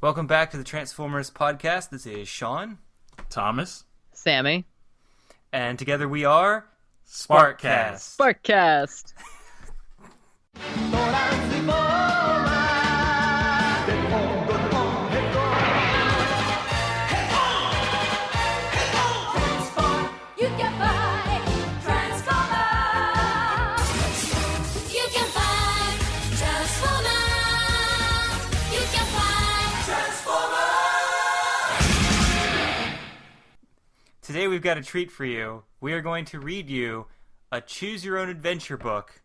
Welcome back to the Transformers podcast. This is Sean. Thomas. Sammy. And together we are Sparkcast. Sparkcast. Today we've got a treat for you. We are going to read you a choose-your-own-adventure book,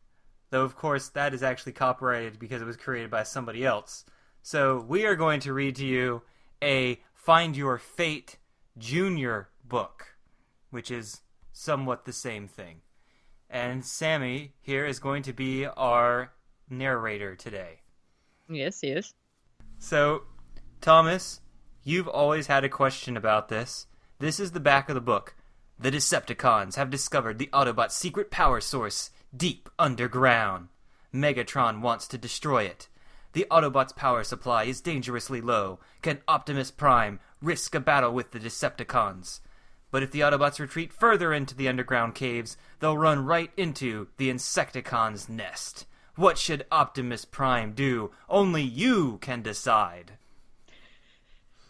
though of course that is actually copyrighted because it was created by somebody else. So we are going to read to you a Find Your Fate Junior book, which is somewhat the same thing. And Sammy here is going to be our narrator today. Yes, he is. So, Thomas, you've always had a question about this. This is the back of the book. The Decepticons have discovered the Autobot's secret power source deep underground. Megatron wants to destroy it. The Autobot's power supply is dangerously low. Can Optimus Prime risk a battle with the Decepticons? But if the Autobots retreat further into the underground caves, they'll run right into the Insecticons' nest. What should Optimus Prime do? Only you can decide.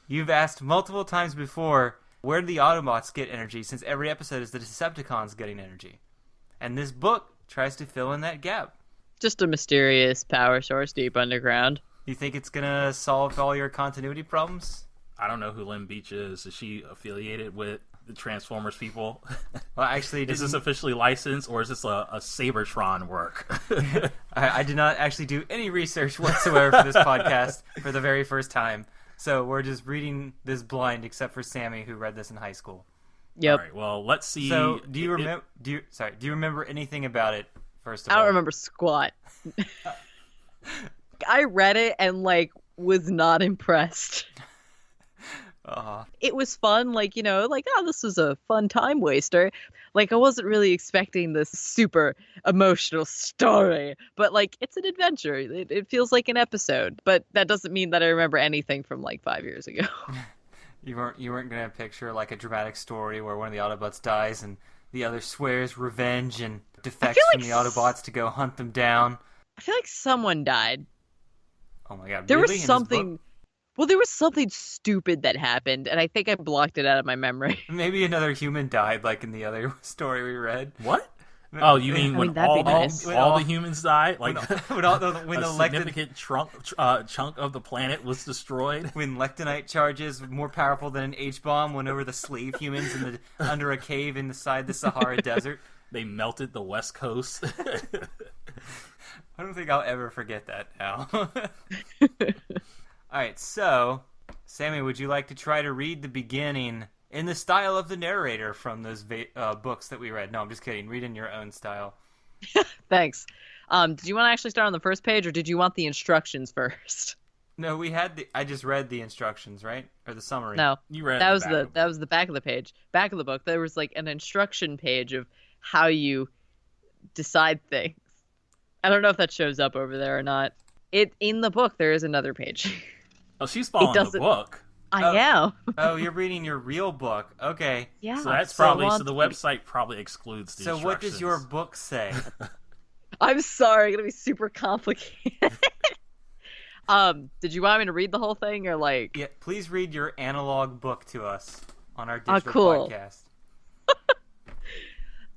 You've asked multiple times before, where do the Autobots get energy, since every episode is the Decepticons getting energy? And this book tries to fill in that gap. Just a mysterious power source deep underground. You think it's going to solve all your continuity problems? I don't know who Lynn Beach is. Is she affiliated with the Transformers people? Well, actually, is this officially licensed, or is this a Sabertron work? I did not actually do any research whatsoever for this podcast for the very first time. So we're just reading this blind, except for Sammy, who read this in high school. Yep. All right. Well, let's see. So, do you remember anything about it? First of all, I don't remember squat. I read it and was not impressed. It was fun, this was a fun time waster. I wasn't really expecting this super emotional story, but it's an adventure. It feels like an episode, but that doesn't mean that I remember anything from 5 years ago. You weren't gonna picture a dramatic story where one of the Autobots dies and the other swears revenge and defects from the Autobots to go hunt them down. I feel like someone died. Oh my god! There really? was something. Well, there was something stupid that happened, and I think I blocked it out of my memory. Maybe another human died, like in the other story we read. What? Oh, you mean when all the humans died? When a significant chunk of the planet was destroyed? When Lectonite charges more powerful than an H-bomb went over the slave humans under a cave inside the Sahara Desert? They melted the West Coast. I don't think I'll ever forget that now. Alright, so, Sammy, would you like to try to read the beginning in the style of the narrator from those books that we read? No, I'm just kidding. Read in your own style. Thanks. Did you want to actually start on the first page, or did you want the instructions first? No, I just read the instructions, right? Or the summary. No, you read that was the back of the page. Back of the book, there was an instruction page of how you decide things. I don't know if that shows up over there or not. In the book, there is another page. Oh, she's following the book. I am. Oh, you're reading your real book. Okay. Yeah. So that's probably so the website probably excludes the instructions. So what does your book say? I'm sorry, it's gonna be super complicated. Did you want me to read the whole thing or Yeah, please read your analog book to us on our digital podcast.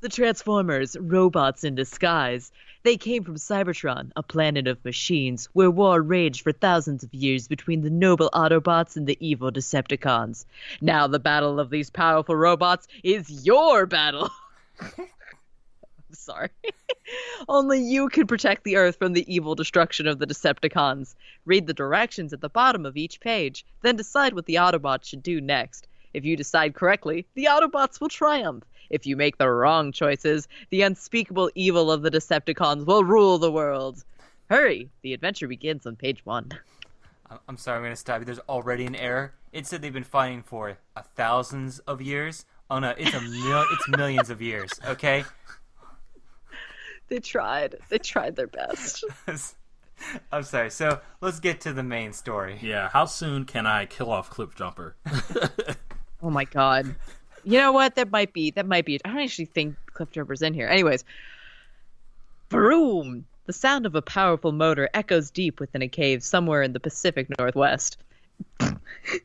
The Transformers, robots in disguise. They came from Cybertron, a planet of machines, where war raged for thousands of years between the noble Autobots and the evil Decepticons. Now the battle of these powerful robots is your battle. I'm sorry. Only you can protect the Earth from the evil destruction of the Decepticons. Read the directions at the bottom of each page, then decide what the Autobots should do next. If you decide correctly, the Autobots will triumph. If you make the wrong choices, the unspeakable evil of the Decepticons will rule the world. Hurry! The adventure begins on page 1. I'm sorry, I'm going to stop you. There's already an error. It said they've been fighting for thousands of years. Oh no, it's millions of years, okay? They tried. They tried their best. I'm sorry. So let's get to the main story. Yeah, how soon can I kill off Cliffjumper? Oh my god. You know what? That might be. I don't actually think Cliffjumper's in here. Anyways. Vroom! The sound of a powerful motor echoes deep within a cave somewhere in the Pacific Northwest.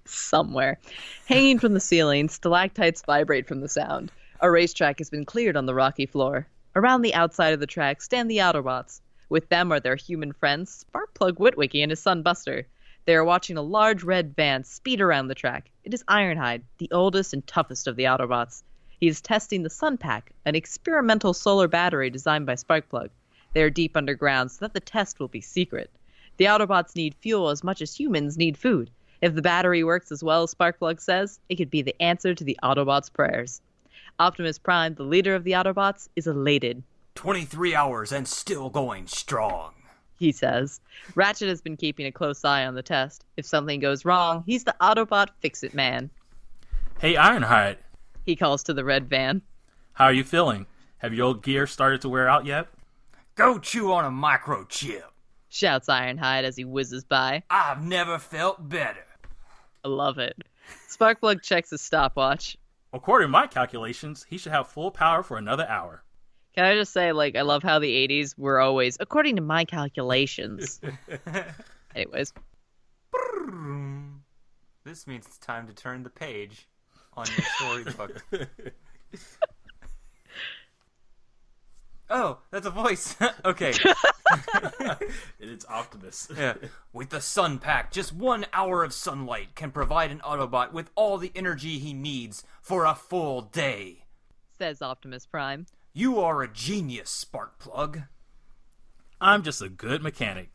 Somewhere. Hanging from the ceiling, stalactites vibrate from the sound. A racetrack has been cleared on the rocky floor. Around the outside of the track stand the Autobots. With them are their human friends, Sparkplug Witwicky and his son Buster. They are watching a large red van speed around the track. It is Ironhide, the oldest and toughest of the Autobots. He is testing the Sun Pack, an experimental solar battery designed by Sparkplug. They are deep underground so that the test will be secret. The Autobots need fuel as much as humans need food. If the battery works as well as Sparkplug says, it could be the answer to the Autobots' prayers. Optimus Prime, the leader of the Autobots, is elated. 23 hours and still going strong, he says. Ratchet has been keeping a close eye on the test. If something goes wrong, he's the Autobot fix-it man. Hey, Ironhide. He calls to the red van. How are you feeling? Have your old gear started to wear out yet? Go chew on a microchip, shouts Ironhide as he whizzes by. I've never felt better. I love it. Sparkplug checks his stopwatch. According to my calculations, he should have full power for another hour. Can I just say, I love how the 80s were always, according to my calculations. Anyways. This means it's time to turn the page on your storybook. Oh, that's a voice. Okay. It's Optimus. Yeah. With the Sun Pack, just 1 hour of sunlight can provide an Autobot with all the energy he needs for a full day, says Optimus Prime. You are a genius, Sparkplug. I'm just a good mechanic,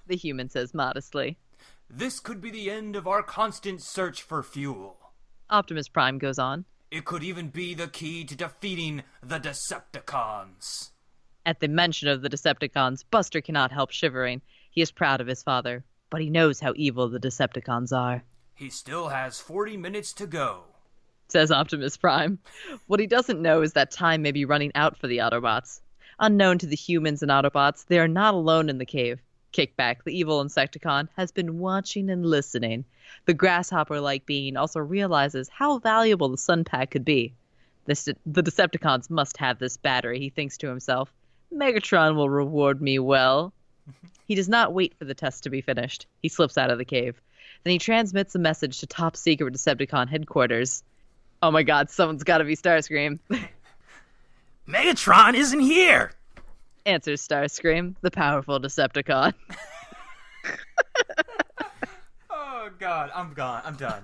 the human says modestly. This could be the end of our constant search for fuel. Optimus Prime goes on. It could even be the key to defeating the Decepticons. At the mention of the Decepticons, Buster cannot help shivering. He is proud of his father, but he knows how evil the Decepticons are. He still has 40 minutes to go, says Optimus Prime. What he doesn't know is that time may be running out for the Autobots. Unknown to the humans and Autobots, they are not alone in the cave. Kickback, the evil Insecticon, has been watching and listening. The grasshopper-like being also realizes how valuable the Sun Pack could be. The Decepticons must have this battery, he thinks to himself. Megatron will reward me well. He does not wait for the test to be finished. He slips out of the cave. Then he transmits a message to top-secret Decepticon headquarters. Oh my god, someone's gotta be Starscream. Megatron isn't here! Answers Starscream, the powerful Decepticon. Oh god, I'm gone. I'm done.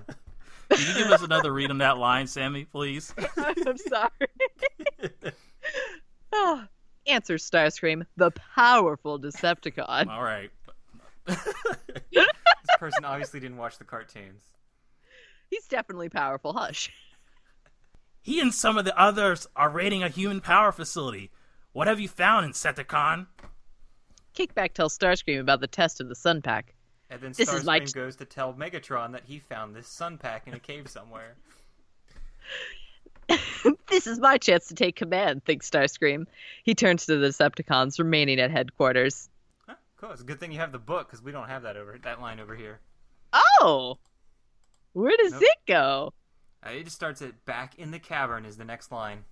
Can you give us another read on that line, Sammy, please? I'm sorry. Oh, answers Starscream, the powerful Decepticon. All right. This person obviously didn't watch the cartoons. He's definitely powerful, hush. He and some of the others are raiding a human power facility. What have you found, Insecticon? Kickback tells Starscream about the test of the Sun Pack. And then Starscream goes to tell Megatron that he found this Sun Pack in a cave somewhere. This is my chance to take command, thinks Starscream. He turns to the Decepticons remaining at headquarters. Huh, cool. It's a good thing you have the book, because we don't have that line over here. Oh! Where does it go? It just starts at back in the cavern is the next line.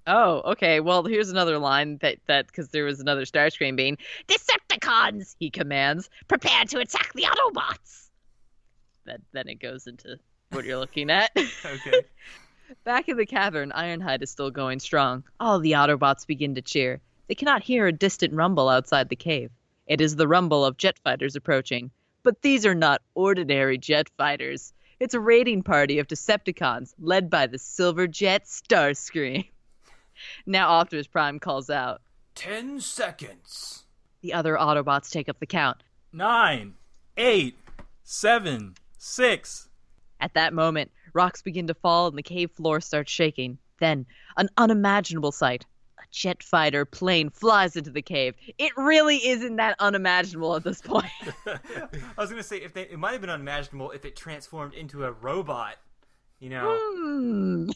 Oh, okay. Well, here's another line that because there was another Starscream being, Decepticons, he commands, prepare to attack the Autobots. Then it goes into what you're looking at. Okay. Back in the cavern, Ironhide is still going strong. All the Autobots begin to cheer. They cannot hear a distant rumble outside the cave. It is the rumble of jet fighters approaching. But these are not ordinary jet fighters. It's a raiding party of Decepticons, led by the Silver Jet Starscream. Now Optimus Prime calls out, 10 seconds. The other Autobots take up the count. 9, 8, 7, 6. At that moment, rocks begin to fall and the cave floor starts shaking. Then, an unimaginable sight. A jet fighter plane flies into the cave. It really isn't that unimaginable at this point. I was going to say, it might have been unimaginable if it transformed into a robot. You know.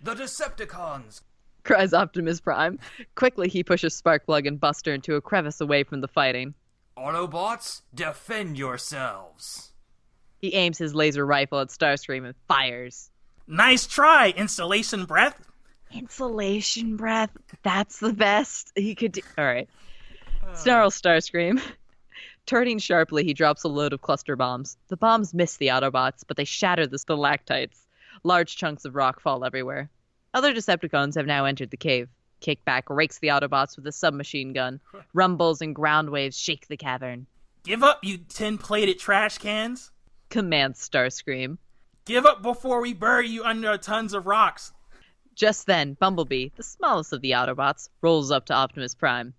The Decepticons! Cries Optimus Prime. Quickly, he pushes Sparkplug and Buster into a crevice away from the fighting. Autobots, defend yourselves. He aims his laser rifle at Starscream and fires. Nice try, Installation Breath. Insulation breath. That's the best he could do. All right. Snarls Starscream. Turning sharply, he drops a load of cluster bombs. The bombs miss the Autobots, but they shatter the stalactites. Large chunks of rock fall everywhere. Other Decepticons have now entered the cave. Kickback rakes the Autobots with a submachine gun. Rumbles and ground waves shake the cavern. Give up, you tin-plated trash cans. Commands Starscream. Give up before we bury you under tons of rocks. Just then, Bumblebee, the smallest of the Autobots, rolls up to Optimus Prime.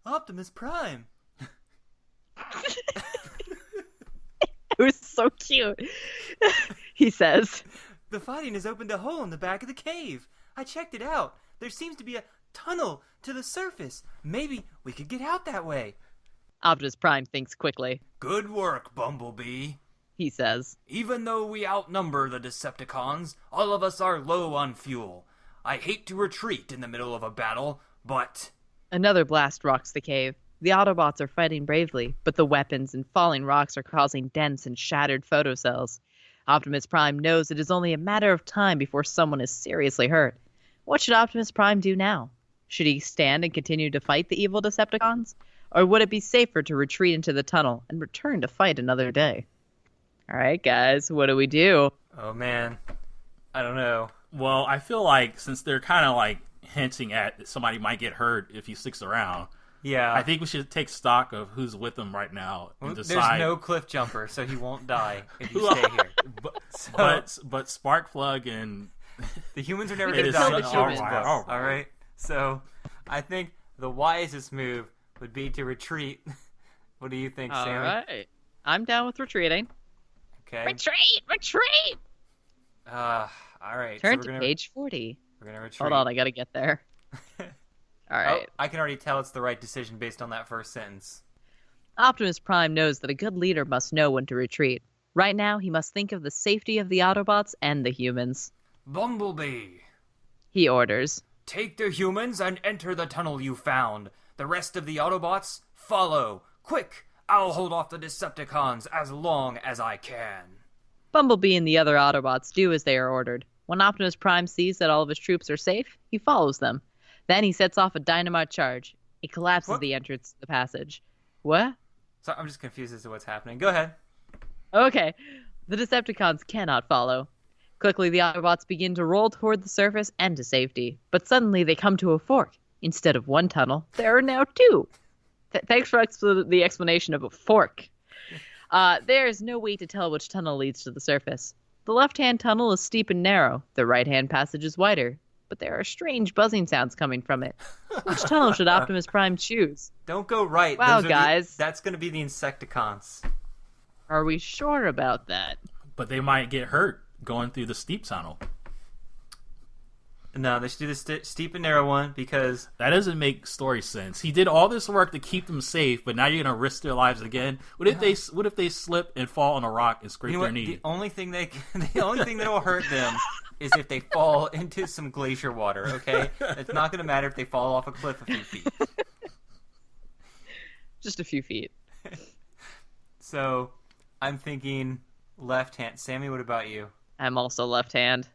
Optimus Prime. It was so cute. He says, The fighting has opened a hole in the back of the cave. I checked it out. There seems to be a tunnel to the surface. Maybe we could get out that way. Optimus Prime thinks quickly. Good work, Bumblebee. He says, Even though we outnumber the Decepticons, all of us are low on fuel. I hate to retreat in the middle of a battle, but... Another blast rocks the cave. The Autobots are fighting bravely, but the weapons and falling rocks are causing dents and shattered photocells. Optimus Prime knows it is only a matter of time before someone is seriously hurt. What should Optimus Prime do now? Should he stand and continue to fight the evil Decepticons? Or would it be safer to retreat into the tunnel and return to fight another day? All right, guys, what do we do? Oh, man. I don't know. Well, I feel like since they're kind of like hinting at somebody might get hurt if he sticks around, Yeah. I think we should take stock of who's with him right now and There's decide. no cliff jumper, so he won't die if you stay here. But Sparkplug and The humans are never We going to can die kill in the Arm's humans. book, all right? So I think the wisest move would be to retreat. What do you think, All Sammy? right. I'm down with retreating. Okay. Retreat! All right. Turn so to we're gonna, page 40. We're going to retreat. Hold on, I gotta get there. All right. Oh, I can already tell it's the right decision based on that first sentence. Optimus Prime knows that a good leader must know when to retreat. Right now, he must think of the safety of the Autobots and the humans. Bumblebee, He orders. take the humans and enter the tunnel you found. The rest of the Autobots, follow. Quick! I'll hold off the Decepticons as long as I can. Bumblebee and the other Autobots do as they are ordered. When Optimus Prime sees that all of his troops are safe, he follows them. Then he sets off a dynamite charge. It collapses What? the entrance to the passage. What? So I'm just confused as to what's happening. Go ahead. Okay. The Decepticons cannot follow. Quickly, the Autobots begin to roll toward the surface and to safety. But suddenly, they come to a fork. Instead of one tunnel, there are now two. Thanks for the explanation of a fork. There is no way to tell which tunnel leads to the surface. The left-hand tunnel is steep and narrow. The right-hand passage is wider. But there are strange buzzing sounds coming from it. Which tunnel should Optimus Prime choose? Don't go right. Wow, Those are guys. that's going to be the Insecticons. Are we sure about that? but they might get hurt going through the steep tunnel. No, they should do the steep and narrow one because That doesn't make story sense. He did all this work to keep them safe, but now you're gonna risk their lives again. What if they slip and fall on a rock and scrape you know their what? knee? The only thing that will hurt them is if they fall into some glacier water. Okay, it's not going to matter if they fall off a cliff a few feet. Just a few feet. So, I'm thinking left hand. Sammy, what about you? I'm also left hand.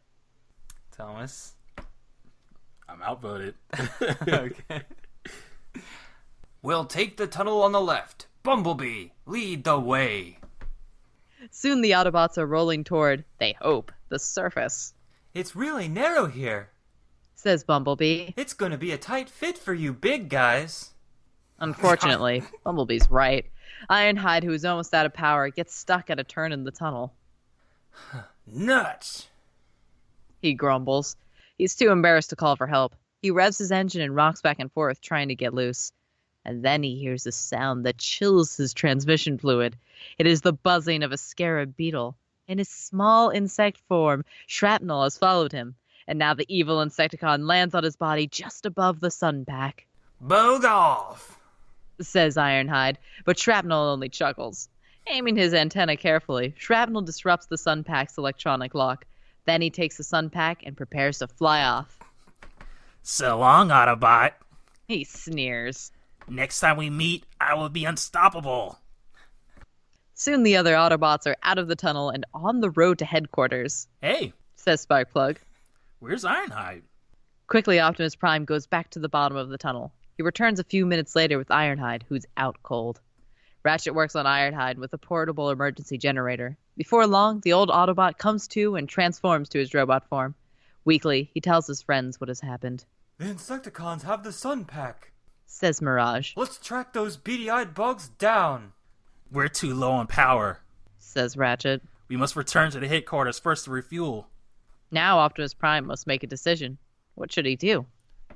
Thomas. I'm outvoted. Okay. We'll take the tunnel on the left. Bumblebee, lead the way. Soon the Autobots are rolling toward, they hope, the surface. It's really narrow here. Says Bumblebee. It's going to be a tight fit for you big guys. Unfortunately, Bumblebee's right. Ironhide, who is almost out of power, gets stuck at a turn in the tunnel. Nuts. He grumbles. He's too embarrassed to call for help. He revs his engine and rocks back and forth, trying to get loose. And then he hears a sound that chills his transmission fluid. It is the buzzing of a scarab beetle. In his small insect form, shrapnel has followed him, and now the evil Insecticon lands on his body just above the sun pack. Bog off. Says Ironhide, but Shrapnel only chuckles. Aiming his antenna carefully, Shrapnel disrupts the sun pack's electronic lock. Then he takes the sun pack and prepares to fly off. So long, Autobot. He sneers. Next time we meet, I will be unstoppable. Soon the other Autobots are out of the tunnel and on the road to headquarters, Hey, says Sparkplug. where's Ironhide? Quickly, Optimus Prime goes back to the bottom of the tunnel. He returns a few minutes later with Ironhide, who's out cold. Ratchet works on Ironhide with a portable emergency generator. Before long, the old Autobot comes to and transforms to his robot form. Weakly, he tells his friends what has happened. The Insecticons have the Sun Pack. Says Mirage. Let's track those beady-eyed bugs down. We're too low on power. Says Ratchet. We must return to the headquarters first to refuel. Now Optimus Prime must make a decision. What should he do?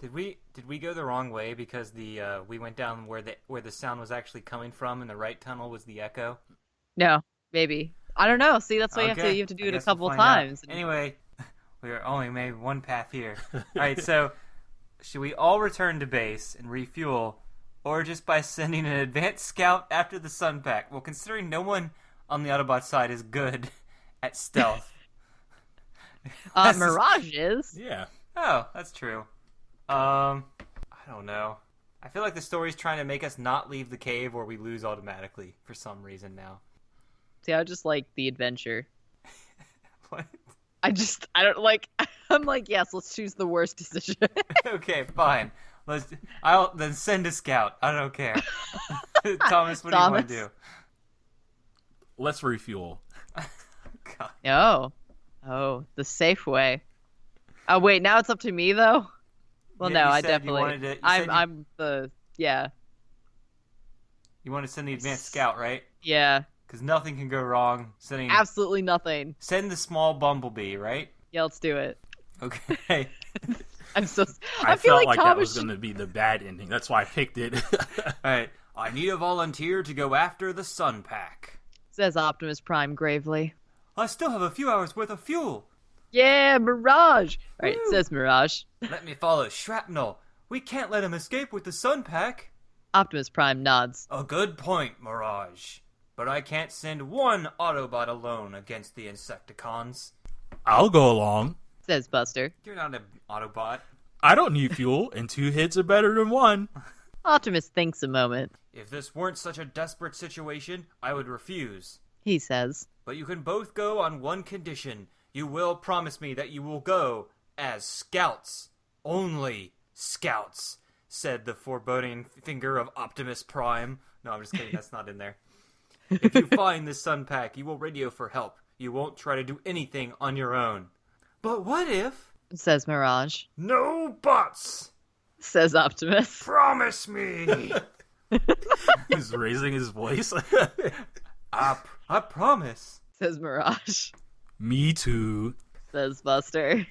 Did we go the wrong way because we went down where the sound was actually coming from, and the right tunnel was the echo? No, maybe. I don't know. See, that's why you have to do it a couple times. Anyway, we only made one path here. All right, so should we all return to base and refuel, or just by sending an advanced scout after the Sun Pack? Well, considering no one on the Autobot side is good at stealth. Mirage is. Yeah. Oh, that's true. I don't know. I feel like the story's trying to make us not leave the cave or we lose automatically for some reason now. See, I just like the adventure. What? I'm like, yes, let's choose the worst decision. Okay, fine. I'll then send a scout. I don't care. Thomas, what do you want to do? Let's refuel. God. Oh, the safe way. Oh, wait, now it's up to me, though? Well, Yeah, no, you I said you definitely... wanted to- you I'm, said you- I'm the... Yeah. You want to send the advanced scout, right? Yeah. Because nothing can go wrong. Absolutely nothing. Send the small bumblebee, right? Yeah, let's do it. Okay. I'm so... I feel felt like that Thomas was going to be the bad ending. That's why I picked it. Alright. I need a volunteer to go after the Sun Pack. says Optimus Prime gravely. I still have a few hours worth of fuel. Yeah, Mirage! Alright, Woo. says Mirage. Let me follow Shrapnel. We can't let him escape with the Sun Pack. Optimus Prime nods. A good point, Mirage. But I can't send one Autobot alone against the Insecticons. I'll go along. Says Buster. You're not an Autobot. I don't need fuel, and 2 hits are better than 1. Optimus thinks a moment. If this weren't such a desperate situation, I would refuse. He says. But you can both go on one condition. You will promise me that you will go as scouts. Only scouts, said the foreboding finger of Optimus Prime. No, I'm just kidding. That's not in there. If you find this Sun Pack, you will radio for help. You won't try to do anything on your own. But what if... Says Mirage. No buts! Says Optimus. Promise me! He's raising his voice. I promise. Says Mirage. Me too. Says Buster.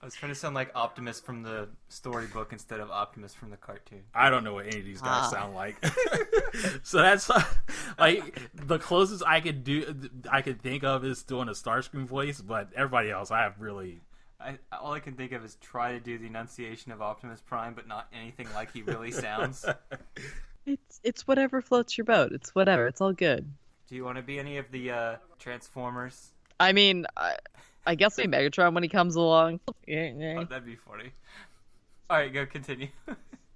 I was trying to sound like Optimus from the storybook instead of Optimus from the cartoon. I don't know what any of these guys sound like. So that's like the closest I could think of is doing a Starscream voice, but everybody else I have really... All I can think of is try to do the enunciation of Optimus Prime, but not anything like he really sounds. It's whatever floats your boat. It's whatever. It's all good. Do you want to be any of the Transformers? I mean, I guess maybe Megatron when he comes along. Oh, that'd be funny. Alright, go continue.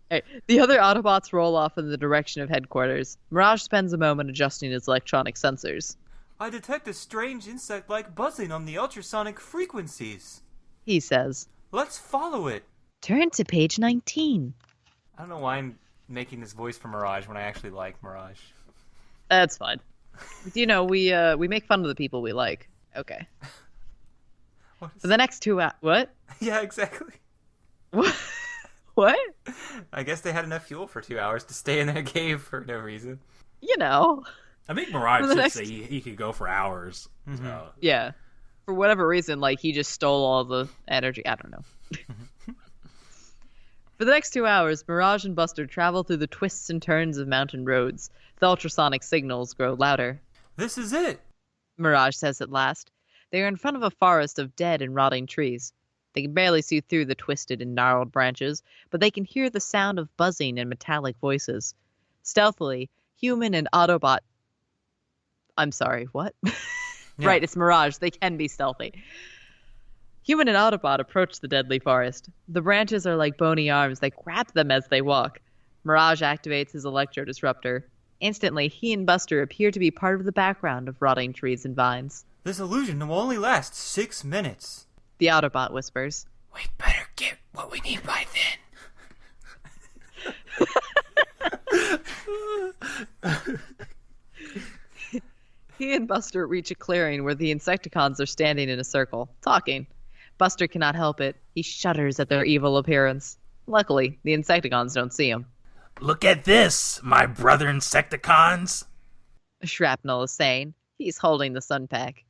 Hey, the other Autobots roll off in the direction of headquarters. Mirage spends a moment adjusting his electronic sensors. I detect a strange insect-like buzzing on the ultrasonic frequencies. He says. Let's follow it. Turn to page 19. I don't know why I'm making this voice for Mirage when I actually like Mirage. That's fine. You know, we make fun of the people we like. Okay. For the next 2 hours... What? Yeah, exactly. What? What? I guess they had enough fuel for 2 hours to stay in their cave for no reason. You know. I think Mirage should say he could go for hours. Mm-hmm. So. Yeah. For whatever reason, like, he just stole all the energy. I don't know. For the next 2 hours, Mirage and Buster travel through the twists and turns of mountain roads. The ultrasonic signals grow louder. This is it. Mirage says at last. They are in front of a forest of dead and rotting trees. They can barely see through the twisted and gnarled branches, but they can hear the sound of buzzing and metallic voices. Stealthily, human and Autobot... I'm sorry, what? Yeah. Right, it's Mirage. They can be stealthy. Human and Autobot approach the deadly forest. The branches are like bony arms that grab them as they walk. Mirage activates his electro disruptor. Instantly, he and Buster appear to be part of the background of rotting trees and vines. This illusion will only last 6 minutes. The Autobot whispers. We better get what we need by then. He and Buster reach a clearing where the Insecticons are standing in a circle, talking. Buster cannot help it. He shudders at their evil appearance. Luckily, the Insecticons don't see him. Look at this, my brother Insecticons. Shrapnel is saying. He's holding the sun pack.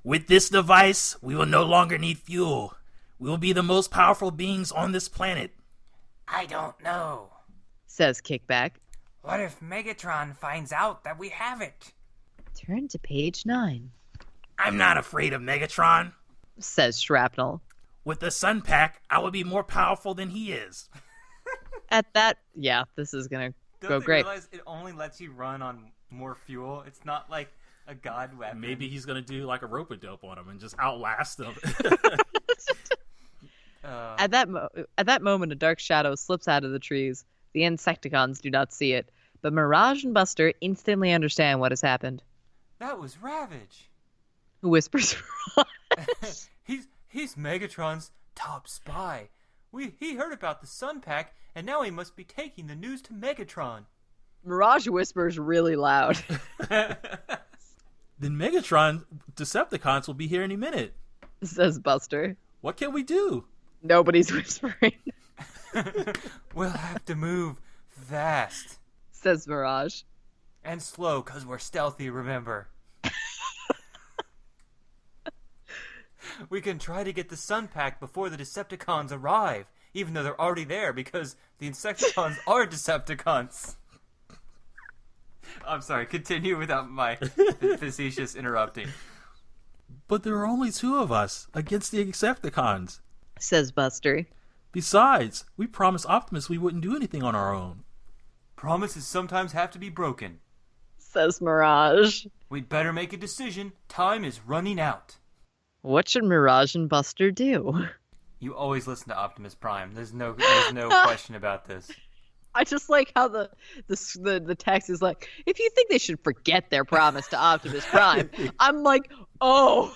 With this device, we will no longer need fuel. We will be the most powerful beings on this planet. I don't know, Says Kickback. what if Megatron finds out that we have it? Turn to page 9. I'm not afraid of Megatron. Says Shrapnel. With the Sun Pack, I will be more powerful than he is. At that, yeah, this is gonna Don't go they great. realize it only lets you run on more fuel? It's not like a god weapon. Maybe he's gonna do like a rope-a-dope on him and just outlast him. At that moment, a dark shadow slips out of the trees. The Insecticons do not see it, but Mirage and Buster instantly understand what has happened. That was Ravage. Whispers. He's Megatron's top spy. He heard about the Sun Pack, and now he must be taking the news to Megatron. Mirage whispers really loud. Then Megatron Decepticons will be here any minute. Says Buster. What can we do? Nobody's whispering. We'll have to move fast. Says Mirage. And slow, because we're stealthy, remember. We can try to get the Sun Pack before the Decepticons arrive, even though they're already there, because the Insecticons are Decepticons. I'm sorry, continue without my facetious interrupting. But there are only 2 of us against the Insecticons. Says Buster. Besides, we promised Optimus we wouldn't do anything on our own. Promises sometimes have to be broken. Says Mirage. We'd better make a decision. Time is running out. What should Mirage and Buster do? You always listen to Optimus Prime. There's no question about this. I just like how the text is like, if you think they should forget their promise to Optimus Prime, I'm like, oh.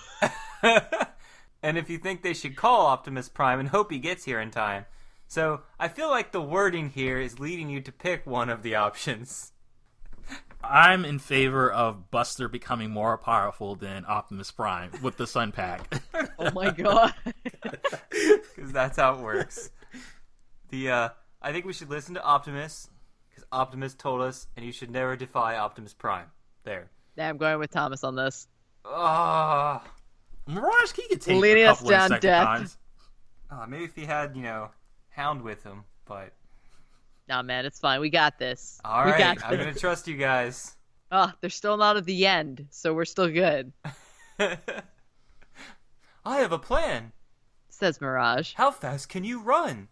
And if you think they should call Optimus Prime and hope he gets here in time. So I feel like the wording here is leading you to pick one of the options. I'm in favor of Buster becoming more powerful than Optimus Prime with the Sun Pack. Oh my god. Because that's how it works. I think we should listen to Optimus, because Optimus told us, and you should never defy Optimus Prime. There. Yeah, I'm going with Thomas on this. Ah. Mirage, he could take Leading a us couple down Insecticons. Maybe if he had, Hound with him, but... Nah, man, it's fine. We got this. All We right, got I'm this. going to trust you guys. Oh, they're still not at the end, so we're still good. I have a plan. Says Mirage. How fast can you run?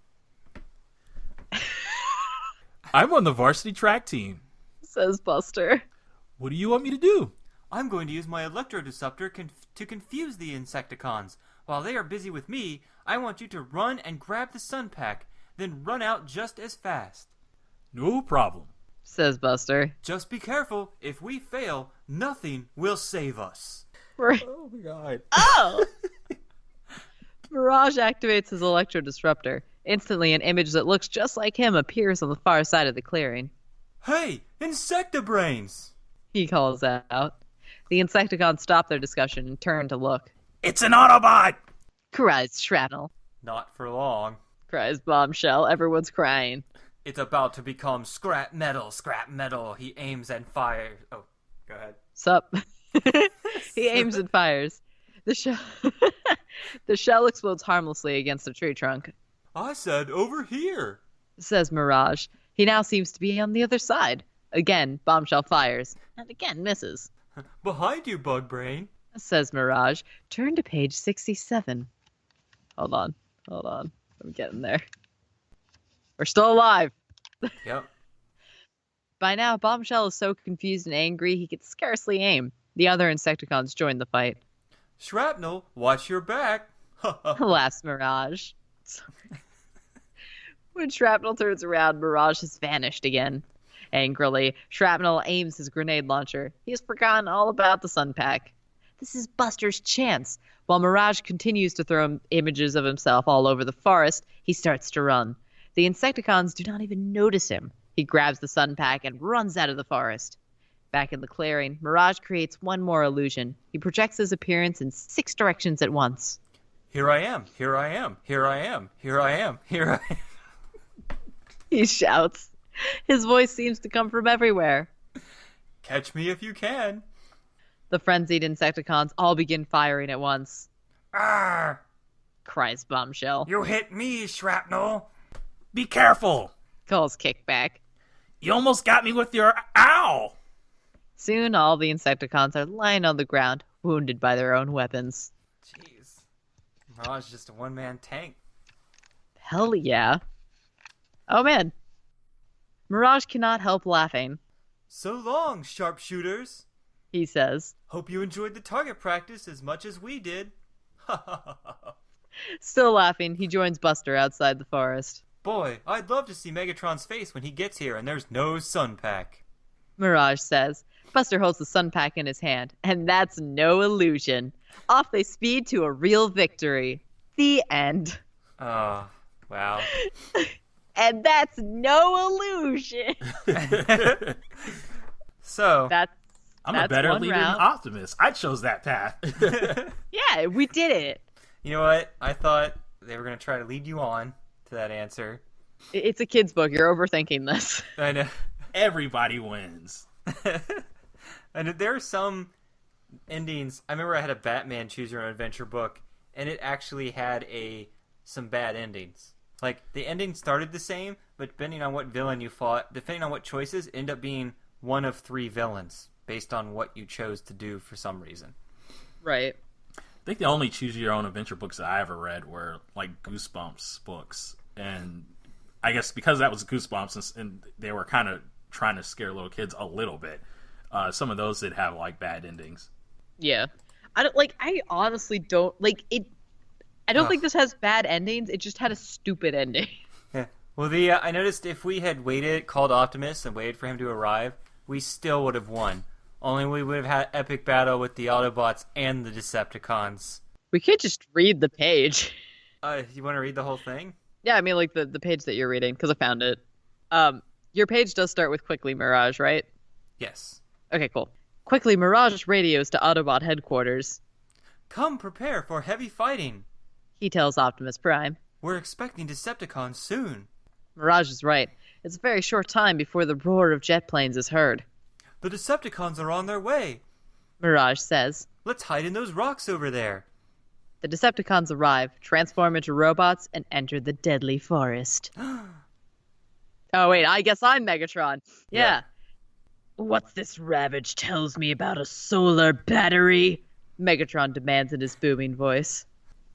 I'm on the varsity track team. Says Buster. What do you want me to do? I'm going to use my electro disruptor to confuse the Insecticons. While they are busy with me, I want you to run and grab the Sun Pack, then run out just as fast. No problem. Says Buster. Just be careful. If we fail, nothing will save us. Oh my god. Oh! Mirage activates his electro disruptor. Instantly, an image that looks just like him appears on the far side of the clearing. Hey, Insectabrains! He calls out. The Insecticons stop their discussion and turn to look. It's an Autobot! Cries Shrapnel. Not for long. Cries Bombshell. Everyone's crying. It's about to become scrap metal, scrap metal. He aims and fires. Oh, go ahead. Sup? He aims and fires. The shell explodes harmlessly against a tree trunk. I said over here. Says Mirage. He now seems to be on the other side. Again, Bombshell fires. And again misses. Behind you, Bug Brain. Says Mirage. Turn to page 67. Hold on. I'm getting there. We're still alive. Yep. By now, Bombshell is so confused and angry he can scarcely aim. The other Insecticons join the fight. Shrapnel, watch your back. Laughs Mirage. When Shrapnel turns around, Mirage has vanished again. Angrily, Shrapnel aims his grenade launcher. He has forgotten all about the sun pack. This is Buster's chance. While Mirage continues to throw images of himself all over the forest, he starts to run. The Insecticons do not even notice him. He grabs the sun pack and runs out of the forest. Back in the clearing, Mirage creates one more illusion. He projects his appearance in 6 directions at once. Here I am, here I am, here I am, here I am, here I am. He shouts. His voice seems to come from everywhere. Catch me if you can. The frenzied Insecticons all begin firing at once. Arr! Cries Bombshell. You hit me, Shrapnel. Be careful! Calls Kickback. You almost got me with your ow! Soon all the Insecticons are lying on the ground, wounded by their own weapons. Jeez. Mirage is just a one-man tank. Hell yeah. Oh man. Mirage cannot help laughing. So long, sharpshooters. He says. Hope you enjoyed the target practice as much as we did. Still laughing, he joins Buster outside the forest. Boy, I'd love to see Megatron's face when he gets here and there's no sun pack. Mirage says. Buster holds the sun pack in his hand, and that's no illusion. Off they speed to a real victory. The end. Oh, wow. And that's no illusion. So, I'm a better one leader round. than Optimus. I chose that path. Yeah, we did it. you know what? I thought they were going to try to lead you on to that answer. It's a kid's book. You're overthinking this. I know. Everybody wins. And there are some endings. I remember I had a Batman Choose Your Own Adventure book, and it actually had some bad endings. Like, the ending started the same, but depending on what villain you fought, depending on what choices, end up being one of 3 villains based on what you chose to do for some reason. Right. I think the only Choose Your Own Adventure books that I ever read were, like, Goosebumps books. And I guess because that was Goosebumps, and they were kind of trying to scare little kids a little bit, some of those did have, like, bad endings. Yeah. I honestly don't, I don't think this has bad endings. It just had a stupid ending. Yeah. Well, I noticed if we had called Optimus and waited for him to arrive, we still would have won. Only we would have had epic battle with the Autobots and the Decepticons. We could just read the page. You want to read the whole thing? Yeah, I mean, the page that you're reading, because I found it. Your page does start with quickly, Mirage, right? Yes. Okay, cool. Quickly, Mirage radios to Autobot headquarters. Come prepare for heavy fighting. He tells Optimus Prime. We're expecting Decepticons soon. Mirage is right. It's a very short time before the roar of jet planes is heard. The Decepticons are on their way. Mirage says. Let's hide in those rocks over there. The Decepticons arrive, transform into robots, and enter the deadly forest. Oh, wait, I guess I'm Megatron. Yeah. What's this Ravage tells me about a solar battery? Megatron demands in his booming voice.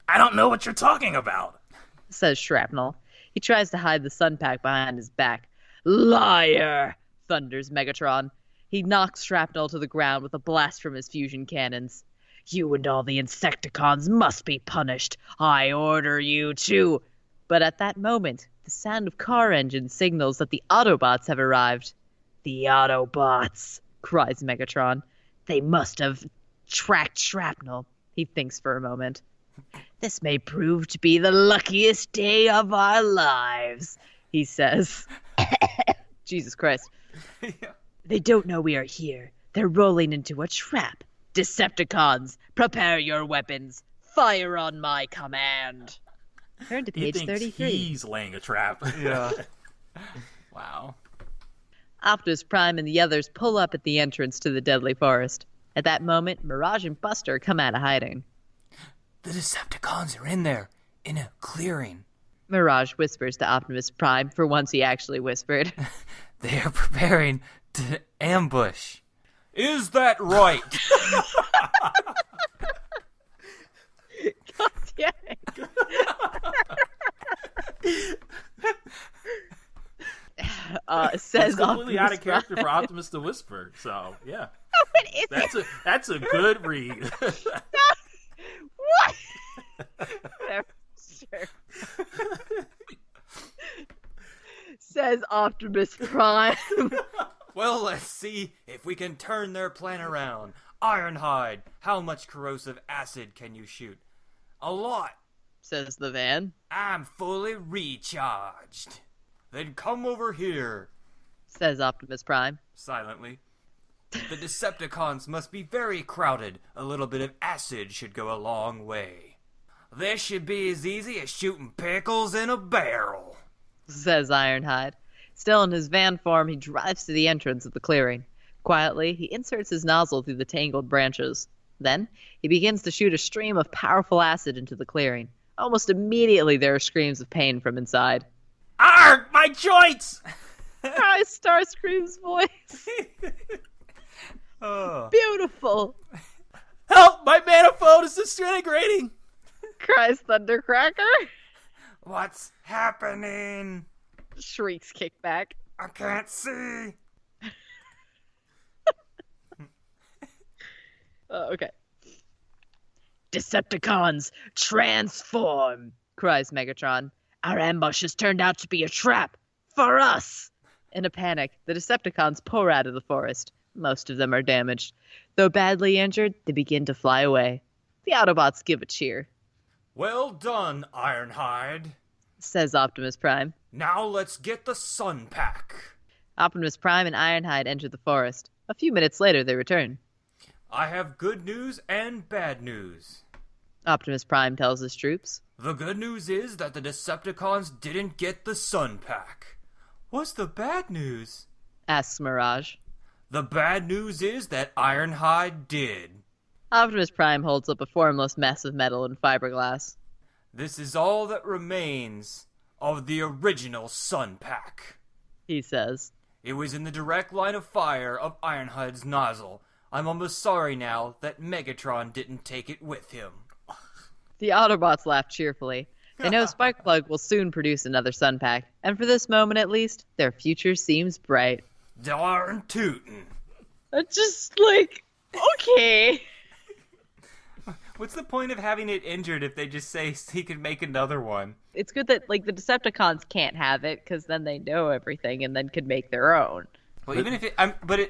I don't know what you're talking about, Says Shrapnel. He tries to hide the sun pack behind his back. Liar! Thunders Megatron. He knocks Shrapnel to the ground with a blast from his fusion cannons. You and all the Insecticons must be punished. I order you to. But at that moment, the sound of car engines signals that the Autobots have arrived. The Autobots, cries Megatron. They must have tracked Shrapnel. He thinks for a moment. This may prove to be the luckiest day of our lives, he says. Jesus Christ. Yeah. They don't know we are here. They're rolling into a trap. Decepticons, prepare your weapons. Fire on my command. Turn to He page thinks 33. he's laying a trap. Yeah. Wow. Optimus Prime and the others pull up at the entrance to the deadly forest. At that moment, Mirage and Buster come out of hiding. The Decepticons are in there, in a clearing. Mirage whispers to Optimus Prime, for once he actually whispered. They are preparing to ambush. Is that right? God damn it. Says It's completely out of Optimus character Prime. for Optimus to whisper. So yeah, What is it? that's a good read. What? Whatever. Sure. cries Optimus Prime. Well, let's see if we can turn their plan around. Ironhide, how much corrosive acid can you shoot? A lot. Says the van. I'm fully recharged. Then come over here. Says Optimus Prime. Silently. The Decepticons must be very crowded. A little bit of acid should go a long way. This should be as easy as shooting pickles in a barrel. Says Ironhide. Still in his van form, he drives to the entrance of the clearing. Quietly, he inserts his nozzle through the tangled branches. Then, he begins to shoot a stream of powerful acid into the clearing. Almost immediately, there are screams of pain from inside. Arg! My joints! Cries Starscream's voice. Oh. Beautiful. Help! My manifold is disintegrating! Cries Thundercracker. What's happening? Shrieks Kickback. I can't see. Okay. Decepticons, transform! Cries Megatron. Our ambush has turned out to be a trap. For us! In a panic, the Decepticons pour out of the forest. Most of them are damaged. Though badly injured, they begin to fly away. The Autobots give a cheer. Well done, Ironhide. Says Optimus Prime. Now let's get the Sun Pack. Optimus Prime and Ironhide enter the forest. A few minutes later, they return. I have good news and bad news. Optimus Prime tells his troops. The good news is that the Decepticons didn't get the Sun Pack. What's the bad news? Asks Mirage. The bad news is that Ironhide did. Optimus Prime holds up a formless mess of metal and fiberglass. This is all that remains of the original Sun Pack. He says. It was in the direct line of fire of Ironhide's nozzle. I'm almost sorry now that Megatron didn't take it with him. The Autobots laugh cheerfully. They know Sparkplug will soon produce another Sun Pack, and for this moment at least, their future seems bright. Darn tootin'. Just like, okay. What's the point of having it injured if they just say he can make another one? It's good that like the Decepticons can't have it, because then they know everything and then could make their own. Well, even if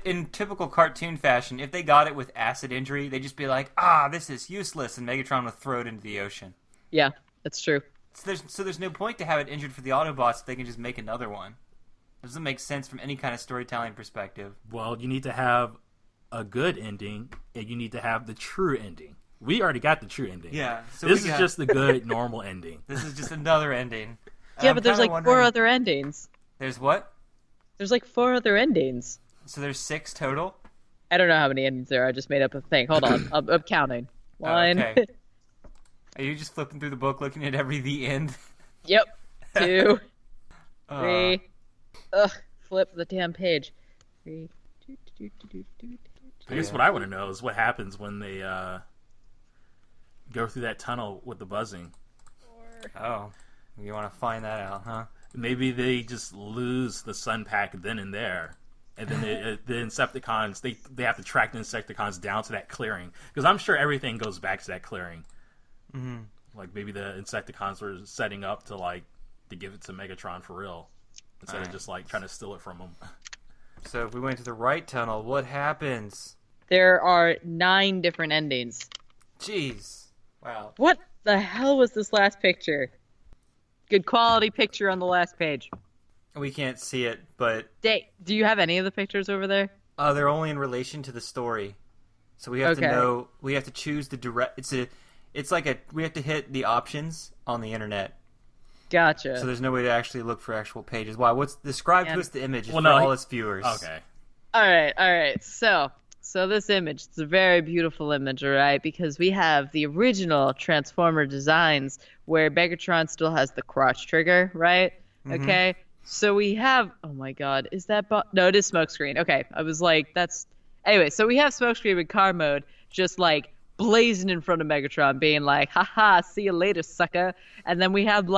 in typical cartoon fashion, if they got it with acid injury, they'd just be like, this is useless, and Megatron would throw it into the ocean. Yeah, that's true. So there's no point to have it injured for the Autobots if they can just make another one. It doesn't make sense from any kind of storytelling perspective. Well, you need to have a good ending, and you need to have the true ending. We already got the true ending. Yeah. So this is just the good, normal ending. This is just another ending. Yeah, but there's like wondering... 4 other endings. There's what? There's like 4 other endings. So there's 6 total? I don't know how many endings there are. I just made up a thing. Hold on. I'm counting. 1. Okay. Are you just flipping through the book looking at the end? Yep. 2. 3. Ugh. Flip the damn page. 3. I guess what I want to know is what happens when they go through that tunnel with the buzzing. 4. Oh. You want to find that out, huh? Maybe they just lose the Sun Pack then and there. And then the Insecticons, they have to track the Insecticons down to that clearing. Because I'm sure everything goes back to that clearing. Mm-hmm. Like maybe the Insecticons were setting up to give it to Megatron for real. Instead of just trying to steal it from him. So if we went to the right tunnel, what happens? There are 9 different endings. Jeez. Wow. What the hell was this last picture? Good quality picture on the last page. We can't see it, but... Do you have any of the pictures over there? They're only in relation to the story. So we have to know... We have to choose the direct... We have to hit the options on the internet. Gotcha. So there's no way to actually look for actual pages. Why? Describe to us the image for all its viewers. Okay. All right. So this image, it's a very beautiful image, all right? Because we have the original Transformer designs where Megatron still has the crotch trigger, right? Mm-hmm. Okay. So we have, oh my God, is that, no, it is Smokescreen. Okay. I was like, anyway, so we have Smokescreen in car mode, just blazing in front of Megatron, being like, haha, see you later, sucker. And then we have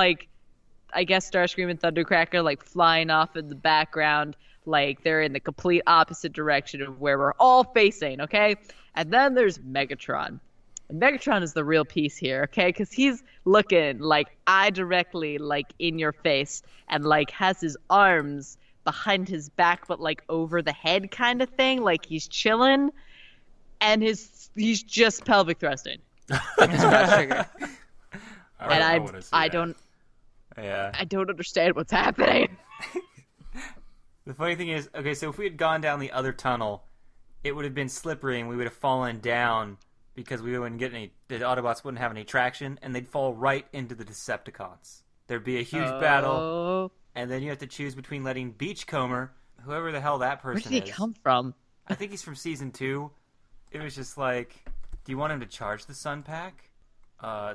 I guess Starscream and Thundercracker flying off in the background, they're in the complete opposite direction of where we're all facing, okay? And then there's Megatron. And Megatron is the real piece here, okay? Because he's looking eye directly in your face and has his arms behind his back, but like over the head kind of thing, like he's chilling, and he's just pelvic thrusting. His crouch trigger. I don't understand what's happening. The funny thing is, okay, so if we had gone down the other tunnel, it would have been slippery and we would have fallen down because we wouldn't get the Autobots wouldn't have any traction, and they'd fall right into the Decepticons. There'd be a huge battle, and then you have to choose between letting Beachcomber, whoever the hell that person is. Where did he come from? I think he's from season 2. It was just like, do you want him to charge the Sun Pack?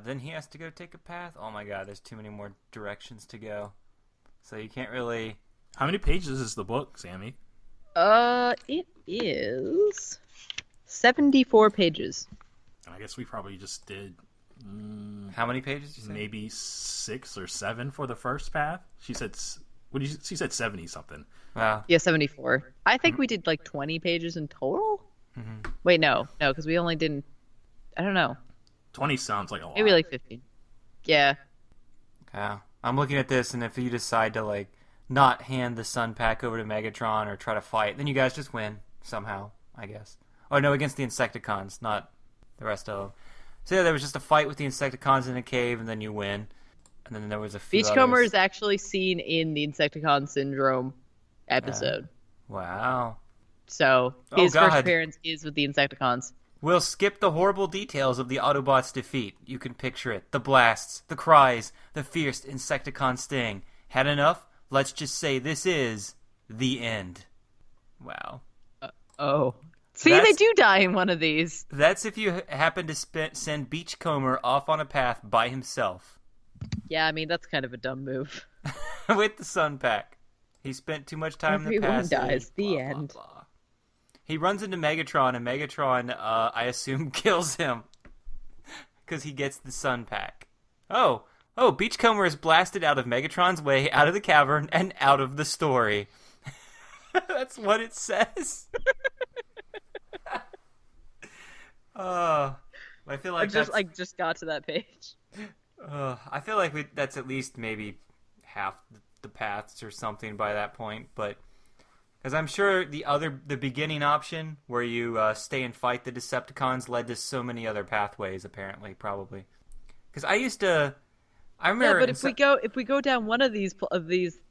Then he has to go take a path. Oh my god, there's too many more directions to go. So you can't really... How many pages is the book, Sammy? It is 74 pages. I guess we probably just did... How many pages did you say? Maybe 6 or 7 for the first path. She said 70 something. Wow. Yeah, 74. I think we did like 20 pages in total. Mm-hmm. Wait, no, because we only did. I don't know. 20 sounds like a lot. Maybe like 15. Yeah. Yeah. I'm looking at this, and if you decide to like not hand the Sun Pack over to Megatron or try to fight, then you guys just win somehow, I guess. Oh no, against the Insecticons, not the rest of them. So yeah, there was just a fight with the Insecticons in a cave, and then you win. And then there was a few Beachcomber others. is actually seen in the Insecticon Syndrome episode. Wow. So his first appearance is with the Insecticons. We'll skip the horrible details of the Autobots' defeat. You can picture it. The blasts, the cries, the fierce Insecticon sting. Had enough? Let's just say this is the end. Wow. See, they do die in one of these. That's if you happen to send Beachcomber off on a path by himself. Yeah, I mean, that's kind of a dumb move. With the Sun Pack. He spent too much time in the past. Everyone dies. The end. Blah, blah. He runs into Megatron, and Megatron, I assume, kills him. Because he gets the Sun Pack. Oh, Beachcomber is blasted out of Megatron's way, out of the cavern, and out of the story. That's what it says. I feel like I just got to that page. I feel like that's at least maybe half the paths or something by that point, but because I'm sure the beginning option where you stay and fight the Decepticons led to so many other pathways. Apparently, probably because I remember. Yeah, but if we go down one of these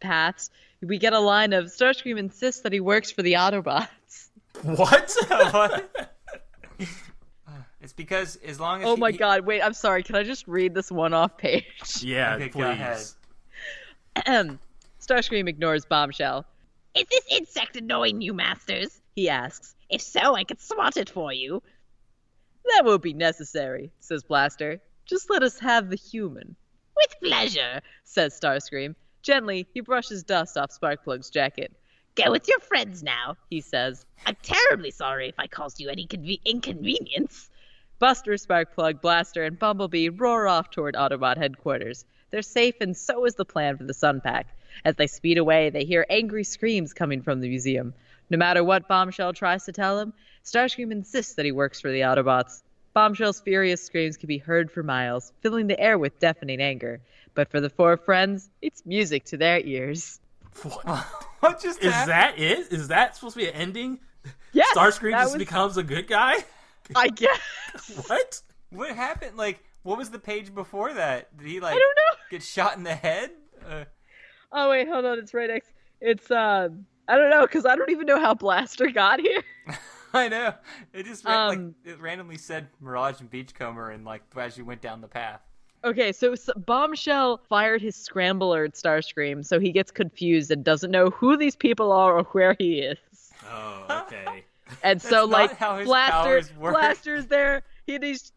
paths, we get a line of Starscream insists that he works for the Autobots. What? What? It's because as long as oh my god, wait, I'm sorry, can I just read this one-off page? Yeah, okay, please. go ahead. Starscream ignores Bombshell. Is this insect annoying you, Masters? He asks. If so, I could swat it for you. That won't be necessary, says Blaster. Just let us have the human. With pleasure, says Starscream. Gently, he brushes dust off Sparkplug's jacket. Go with your friends now, he says. I'm terribly sorry if I caused you any inconvenience. Buster, Sparkplug, Blaster, and Bumblebee roar off toward Autobot headquarters. They're safe, and so is the plan for the Sun Pack. As they speed away, they hear angry screams coming from the museum. No matter what Bombshell tries to tell him, Starscream insists that he works for the Autobots. Bombshell's furious screams can be heard for miles, filling the air with deafening anger. But for the four friends, it's music to their ears. What just Is happened? that it? Is that supposed to be an ending? Yes, Starscream just becomes a good guy? I guess. What? What happened? Like, what was the page before that? Did he, like, I don't know. get shot in the head? Oh, wait, hold on. It's right next. It's, I don't know, because I don't even know how Blaster got here. I know. It just, it randomly said Mirage and Beachcomber, and, like, as you went down the path. Okay, so Bombshell fired his scrambler at Starscream, so he gets confused and doesn't know who these people are or where he is. Oh, okay. And so, That's like, not how his powers work. Blaster's there. Blaster's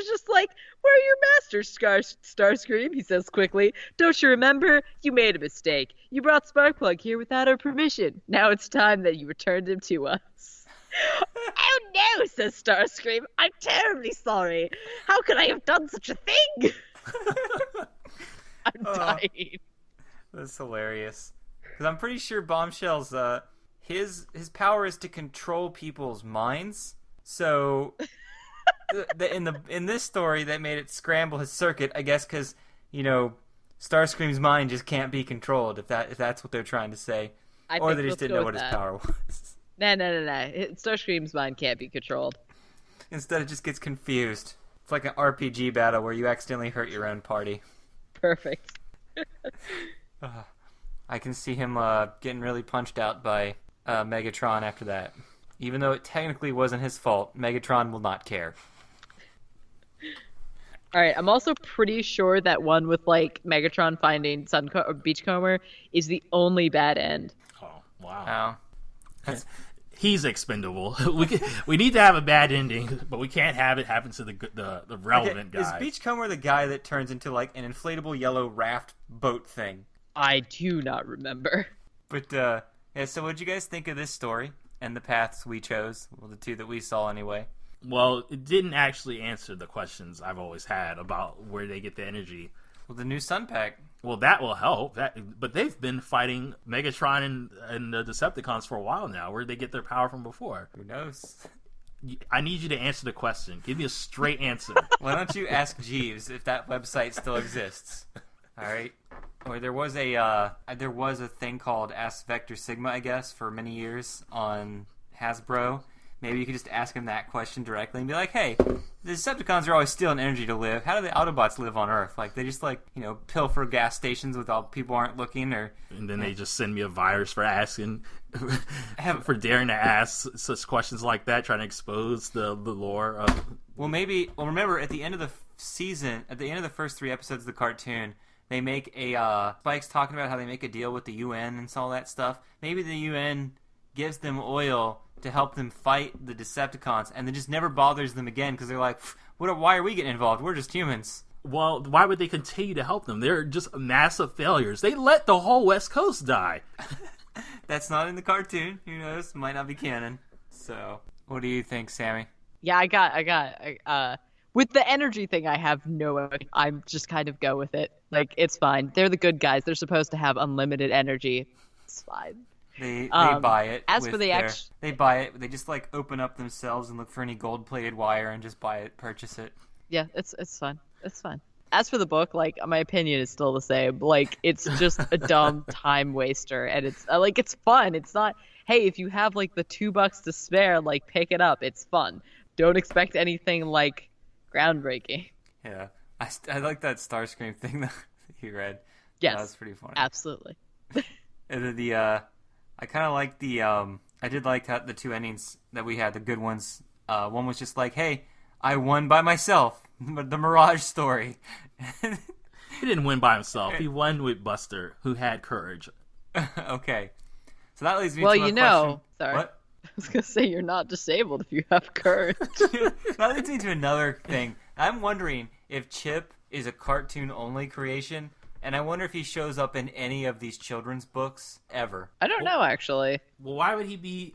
just like, where are your masters, Starscream? He says quickly. Don't you remember? You made a mistake. You brought Sparkplug here without our permission. Now it's time that you returned him to us. Oh no, says Starscream. I'm terribly sorry. How could I have done such a thing? I'm dying. That's hilarious. Because I'm pretty sure Bombshell's, his power is to control people's minds. So, in this story, that made it scramble his circuit, I guess, because, Starscream's mind just can't be controlled, if that's what they're trying to say. I Or think they just let's didn't go know with what his that. power was. No. Starscream's mind can't be controlled. Instead, it just gets confused. It's like an RPG battle where you accidentally hurt your own party. Perfect. I can see him getting really punched out by Megatron after that. Even though it technically wasn't his fault, Megatron will not care. All right, I'm also pretty sure that one with like Megatron finding Beachcomber is the only bad end. Oh, wow. Oh. He's expendable. We need to have a bad ending, but we can't have it happen to the relevant Is guy. Beachcomber the guy that turns into like an inflatable yellow raft boat thing? I do not remember. But yeah, so what'd you guys think of this story and the paths we chose? Well, the two that we saw anyway. Well, it didn't actually answer the questions I've always had about where they get the energy. Well, the new Sun Pack. Well, that will help. But they've been fighting Megatron and the Decepticons for a while now. Where did they get their power from before? Who knows? I need you to answer the question. Give me a straight answer. Why don't you ask Jeeves if that website still exists? All right. Or there was a thing called Ask Vector Sigma, I guess, for many years on Hasbro. Maybe you could just ask him that question directly and be like, hey, the Decepticons are always stealing energy to live. How do the Autobots live on Earth? Like, they just, pilfer gas stations without people aren't looking, or... And then they just send me a virus for asking, for daring to ask such questions like that, trying to expose the lore of... Well, remember, at the end of the season, at the end of the first 3 episodes of the cartoon, they make a... Spike's talking about how they make a deal with the UN and all that stuff. Maybe the UN gives them oil to help them fight the Decepticons, and it just never bothers them again because they're like, why are we getting involved? We're just humans. Well, why would they continue to help them? They're just massive failures. They let the whole West Coast die. That's not in the cartoon. Who knows? Might not be canon. So, what do you think, Sammy? Yeah, I got. With the energy thing, I have no. I'm just kind of go with it. Like, it's fine. They're the good guys. They're supposed to have unlimited energy. It's fine. They buy it. As for the they buy it. They just open up themselves and look for any gold-plated wire and just buy it, purchase it. Yeah, it's fine. It's fine. As for the book, my opinion is still the same. Like, it's just a dumb time waster, and it's it's fun. It's not, hey, if you have the $2 to spare, pick it up. It's fun. Don't expect anything groundbreaking. Yeah, I like that Starscream thing that you read. Yes, that was pretty funny. Absolutely. And then I kind of like I did like the 2 endings that we had, the good ones. One was just hey, I won by myself, the Mirage story. He didn't win by himself. He won with Buster, who had courage. Okay. So that leads me well, to a question. Sorry. What? I was going to say you're not disabled if you have courage. That leads me to another thing. I'm wondering if Chip is a cartoon-only creation, and I wonder if he shows up in any of these children's books ever. I don't know, actually. Well, why would he be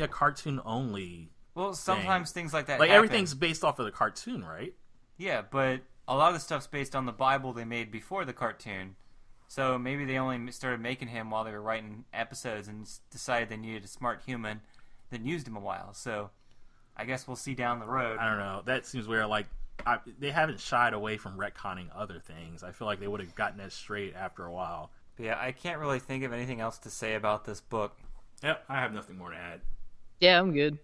a cartoon only? Well, sometimes things like that happen. everything's based off of the cartoon, right? Yeah, but a lot of the stuff's based on the Bible they made before the cartoon. So maybe they only started making him while they were writing episodes and decided they needed a smart human, then used him a while. So I guess we'll see down the road. I don't know. That seems weird. They haven't shied away from retconning other things. I feel like they would have gotten that straight after a while. But yeah, I can't really think of anything else to say about this book. Yep, I have nothing more to add. Yeah, I'm good.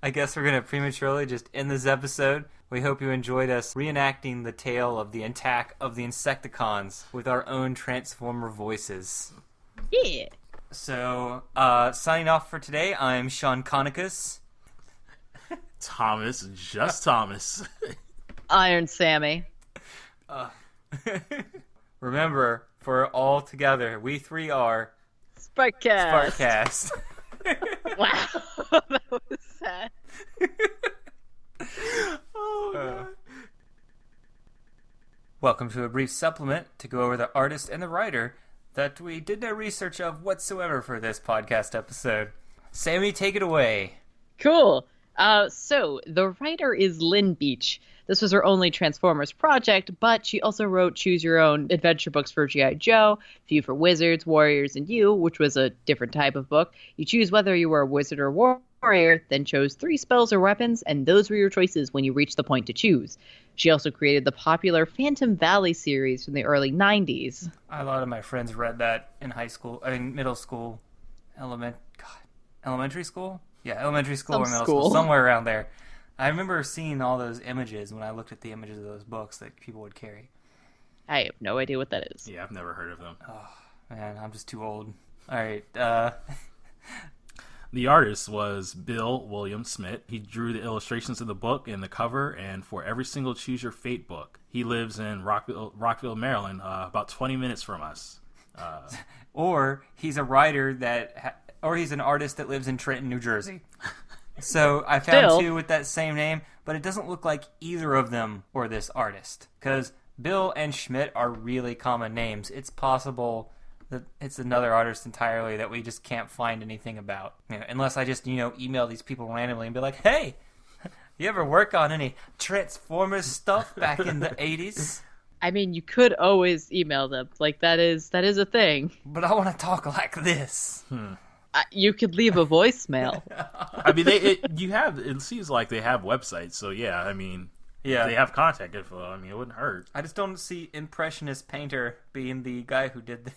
I guess we're going to prematurely just end this episode. We hope you enjoyed us reenacting the tale of the attack of the Insecticons with our own Transformer voices. Yeah. So, signing off for today, I'm Sean Conicus. Thomas, just Thomas. Iron Sammy. Remember, for all together, we 3 are... Sparkcast. Sparkcast. Wow, that was sad. Oh, God. Welcome to a brief supplement to go over the artist and the writer that we did no research of whatsoever for this podcast episode. Sammy, take it away. Cool. So the writer is Lynn Beach. This was her only Transformers project, but she also wrote Choose Your Own adventure books for G.I. Joe, Few for Wizards, Warriors, and You, which was a different type of book. You choose whether you were a wizard or warrior, warrior, then chose 3 spells or weapons, and those were your choices when you reached the point to choose. She also created the popular Phantom Valley series from the early 90s. A lot of my friends read that in middle school, elementary school? Yeah, elementary school or middle school, somewhere around there. I remember seeing all those images when I looked at the images of those books that people would carry. I have no idea what that is. Yeah, I've never heard of them. Oh, man, I'm just too old. All right. The artist was Bill William Smith. He drew the illustrations of the book and the cover, and for every single Choose Your Fate book. He lives in Rockville, Maryland, about 20 minutes from us. Or he's a writer or he's an artist that lives in Trenton, New Jersey. So I found 2 with that same name, but it doesn't look like either of them were this artist. Because Bill and Schmidt are really common names. It's possible that it's another artist entirely that we just can't find anything about. Unless I just, email these people randomly and be like, hey, you ever work on any Transformers stuff back in the 80s? I mean, you could always email them. Like, that is a thing. But I want to talk like this. You could leave a voicemail. I mean, it seems like they have websites, so yeah, I mean, they have contact info. I mean, it wouldn't hurt. I just don't see Impressionist Painter being the guy who did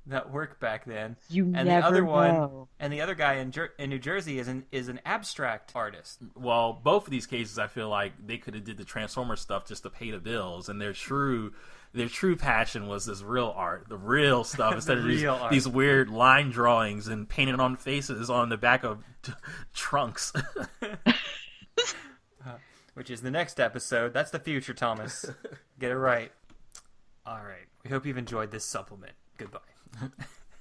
that work back then. The other know. And the other guy in New Jersey is an abstract artist. Well, both of these cases, I feel like they could have did the Transformer stuff just to pay the bills, and their true passion was this real art, the real stuff, instead of these weird line drawings and painted on faces on the back of trunks. Which is the next episode. That's the future, Thomas. Get it right. All right. We hope you've enjoyed this supplement. Goodbye.